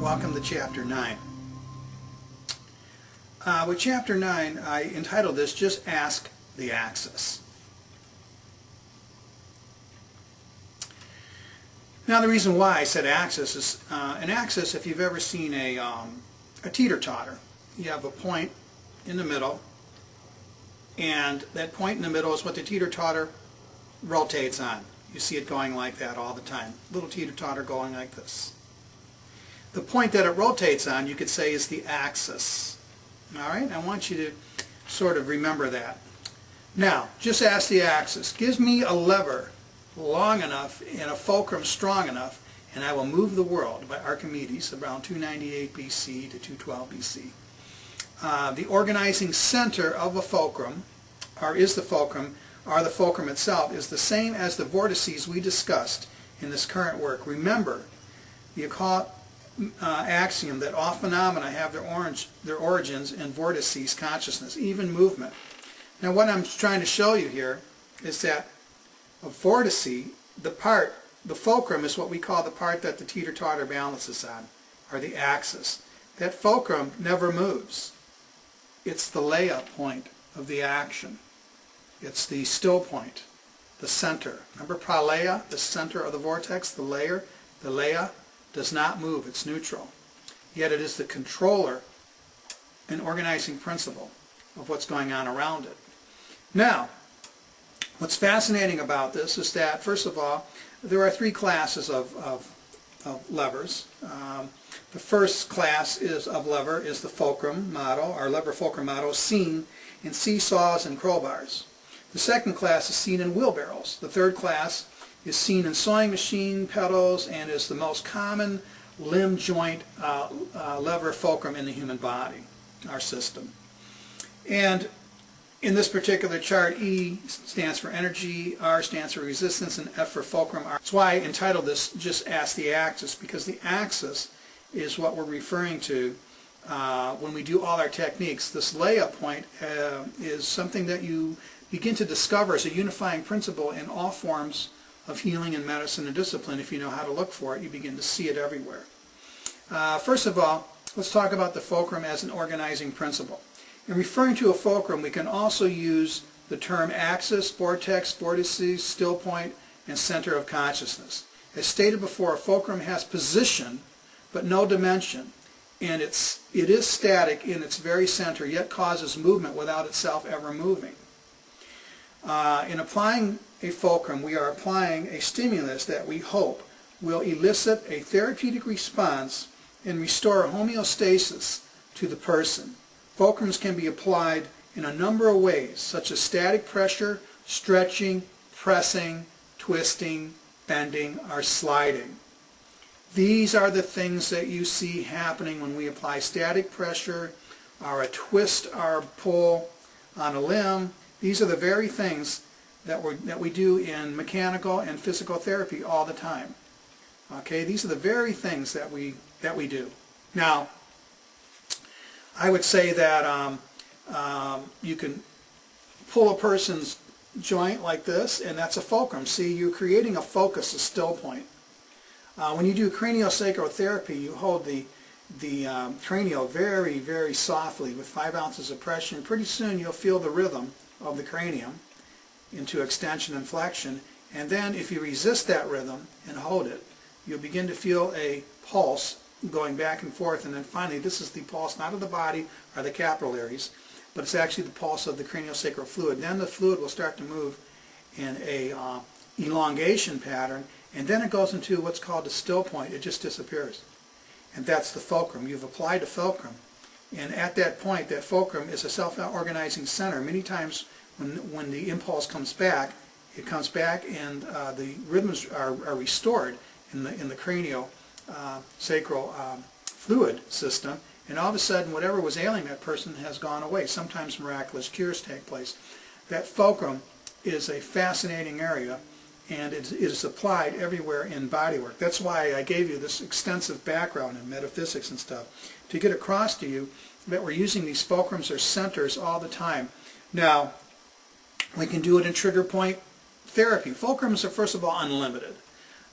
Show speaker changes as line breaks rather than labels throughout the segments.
Welcome to Chapter 9. With Chapter 9, I entitled this, Just Ask the Axis. Now the reason why I said axis is, an axis, if you've ever seen a teeter-totter, you have a point in the middle, and that point in the middle is what the teeter-totter rotates on. You see it going like that all the time. Little teeter-totter going like this. The point that it rotates on, you could say, is the axis. All right? I want you to sort of remember that. Now, just ask the axis. Gives me a lever long enough and a fulcrum strong enough, and I will move the world, by Archimedes, around 298 BC to 212 BC. The organizing center of a fulcrum, or is the fulcrum, or the fulcrum itself, is the same as the vortices we discussed in this current work. Remember the occult axiom that all phenomena have their origins in vortices consciousness, even movement. Now what I'm trying to show you here is that a vortice, the fulcrum is what we call the part that the teeter-totter balances on, or the axis. That fulcrum never moves. It's the layup point of the action. It's the still point, the center. Remember praleia, the center of the vortex, the layer? The leia does not move, it's neutral. Yet it is the controller and organizing principle of what's going on around it. Now, what's fascinating about this is that, first of all, there are three classes of levers. The first class of lever is the fulcrum model, or lever fulcrum model, seen in seesaws and crowbars. The second class is seen in wheelbarrows. The third class is seen in sewing machine pedals and is the most common limb joint lever fulcrum in the human body, our system. And in this particular chart, E stands for energy, R stands for resistance, and F for fulcrum. That's why I entitled this Just Ask the Axis, because the axis is what we're referring to when we do all our techniques. This layup point is something that you begin to discover as a unifying principle in all forms of healing and medicine and discipline. If you know how to look for it, you begin to see it everywhere. First of all, let's talk about the fulcrum as an organizing principle. In referring to a fulcrum, we can also use the term axis, vortex, vortices, still point, and center of consciousness. As stated before, a fulcrum has position but no dimension, and it is static in its very center, yet causes movement without itself ever moving. In applying a fulcrum, we are applying a stimulus that we hope will elicit a therapeutic response and restore homeostasis to the person. Fulcrums can be applied in a number of ways, such as static pressure, stretching, pressing, twisting, bending, or sliding. These are the things that you see happening when we apply static pressure, or a twist or pull on a limb. These are the very things that we do in mechanical and physical therapy all the time. Okay, these are the very things that we do. Now, I would say that you can pull a person's joint like this, and that's a fulcrum. See, you're creating a focus, a still point. When you do craniosacral therapy, you hold the cranial very, very softly with 5 ounces of pressure, and pretty soon you'll feel the rhythm of the cranium into extension and flexion, and then if you resist that rhythm and hold it, you'll begin to feel a pulse going back and forth, and then finally this is the pulse not of the body or the capillaries, but it's actually the pulse of the craniosacral fluid. Then the fluid will start to move in a elongation pattern, and then it goes into what's called the still point. It just disappears, and that's the fulcrum. You've applied a fulcrum, and at that point, that fulcrum is a self-organizing center. Many times when the impulse comes back, it comes back and the rhythms are restored in the cranial sacral fluid system, and all of a sudden whatever was ailing that person has gone away. Sometimes miraculous cures take place. That fulcrum is a fascinating area, and it is applied everywhere in bodywork. That's why I gave you this extensive background in metaphysics and stuff, to get across to you that we're using these fulcrums or centers all the time. Now, we can do it in trigger point therapy. Fulcrums are, first of all, unlimited.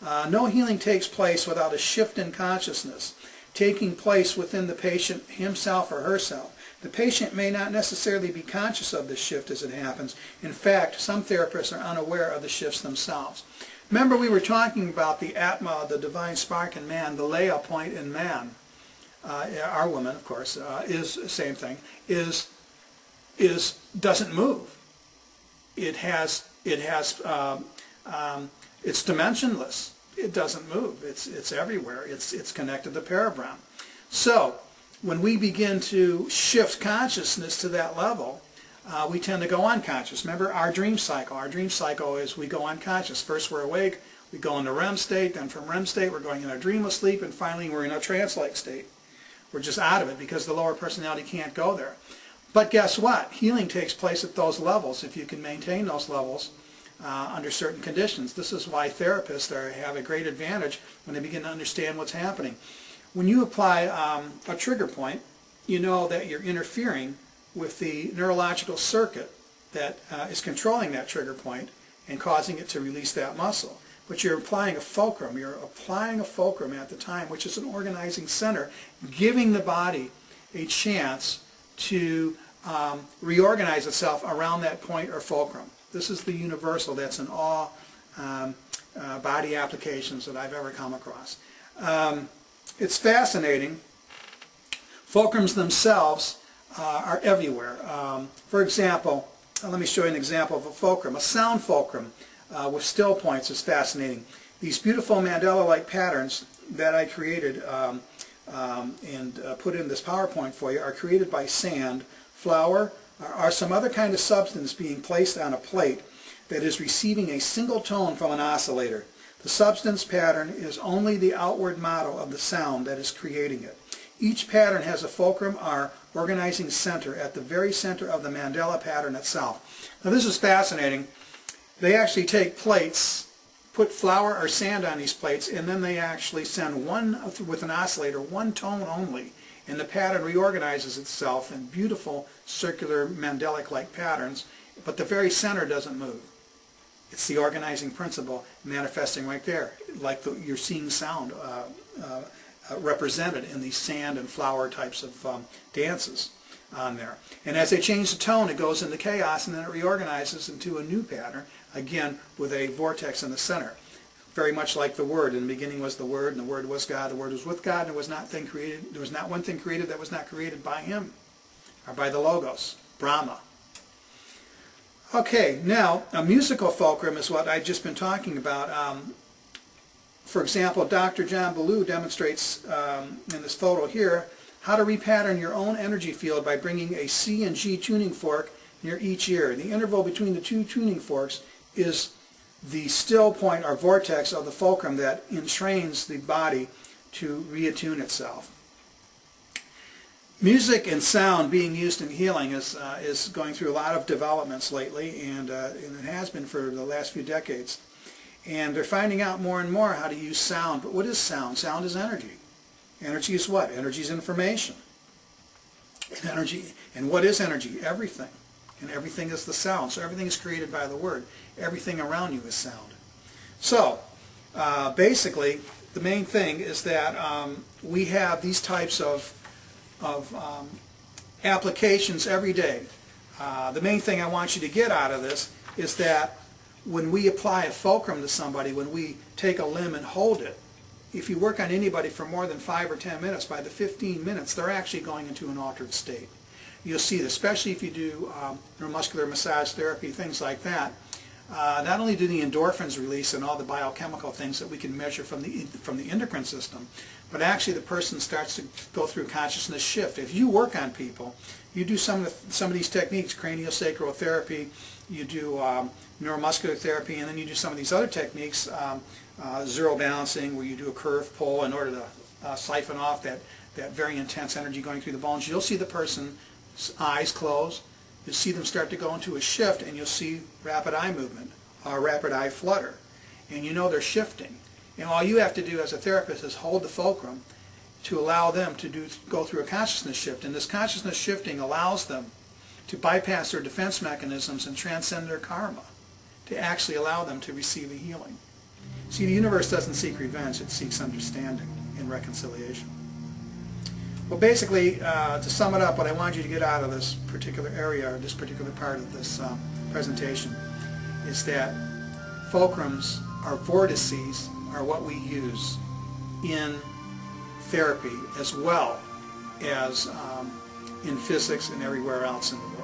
No healing takes place without a shift in consciousness. taking place within the patient himself or herself. The patient may not necessarily be conscious of this shift as it happens. In fact, some therapists are unaware of the shifts themselves. Remember, we were talking about the Atma, the divine spark in man, the Leah point in man. Our woman, of course, is the same thing, doesn't move. It's dimensionless. It doesn't move. It's everywhere. It's connected to Parabrahma. So when we begin to shift consciousness to that level, we tend to go unconscious. Remember our dream cycle. Our dream cycle is we go unconscious. First we're awake, we go into REM state, then from REM state we're going into dreamless sleep, and finally we're in a trance-like state. We're just out of it because the lower personality can't go there. But guess what? Healing takes place at those levels if you can maintain those levels under certain conditions. This is why therapists have a great advantage when they begin to understand what's happening. When you apply a trigger point, you know that you're interfering with the neurological circuit that is controlling that trigger point and causing it to release that muscle. But you're applying a fulcrum. You're applying a fulcrum at the time, which is an organizing center, giving the body a chance to reorganize itself around that point or fulcrum. This is the universal that's in all body applications that I've ever come across. It's fascinating. Fulcrums themselves are everywhere. For example, let me show you an example of a fulcrum. A sound fulcrum with still points is fascinating. These beautiful mandala-like patterns that I created and put in this PowerPoint for you are created by sand, flour, or some other kind of substance being placed on a plate that is receiving a single tone from an oscillator. The substance pattern is only the outward model of the sound that is creating it. Each pattern has a fulcrum or organizing center at the very center of the mandala pattern itself. Now this is fascinating. They actually take plates, put flour or sand on these plates, and then they actually send with an oscillator, one tone only, and the pattern reorganizes itself in beautiful circular Mandelic-like patterns, but the very center doesn't move. It's the organizing principle manifesting right there, like you're seeing sound represented in these sand and flower types of dances on there. And as they change the tone, it goes into chaos, and then it reorganizes into a new pattern, again with a vortex in the center. Very much like the Word. In the beginning was the Word, and the Word was God. The Word was with God, and there was not one thing created that was not created by Him, or by the Logos, Brahma. Okay, now a musical fulcrum is what I've just been talking about. For example, Dr. John Ballou demonstrates in this photo here how to repattern your own energy field by bringing a C and G tuning fork near each ear. The interval between the two tuning forks is the still point or vortex of the fulcrum that entrains the body to reattune itself. Music and sound being used in healing is going through a lot of developments lately, and it has been for the last few decades. And they're finding out more and more how to use sound. But what is sound? Sound is energy. Energy is what? Energy is information. And what is energy? Everything. And everything is the sound. So everything is created by the Word. Everything around you is sound. So basically, the main thing is that we have these types of applications every day. The main thing I want you to get out of this is that when we apply a fulcrum to somebody, when we take a limb and hold it, if you work on anybody for more than 5 or 10 minutes, by the 15 minutes, they're actually going into an altered state. You'll see that, especially if you do neuromuscular massage therapy, things like that. Not only do the endorphins release and all the biochemical things that we can measure from the endocrine system, but actually the person starts to go through consciousness shift. If you work on people, you do some of these techniques, craniosacral therapy, you do neuromuscular therapy, and then you do some of these other techniques, zero balancing, where you do a curve pull in order to siphon off that very intense energy going through the bones. You'll see the person's eyes close. You'll see them start to go into a shift, and you'll see rapid eye movement, rapid eye flutter. And you know they're shifting. And all you have to do as a therapist is hold the fulcrum to allow them to go through a consciousness shift. And this consciousness shifting allows them to bypass their defense mechanisms and transcend their karma, to actually allow them to receive a healing. See, the universe doesn't seek revenge, it seeks understanding and reconciliation. Well, basically, to sum it up, what I wanted you to get out of this particular area, or this particular part of this presentation, is that fulcrums, or vortices, are what we use in therapy as well as in physics and everywhere else in the world.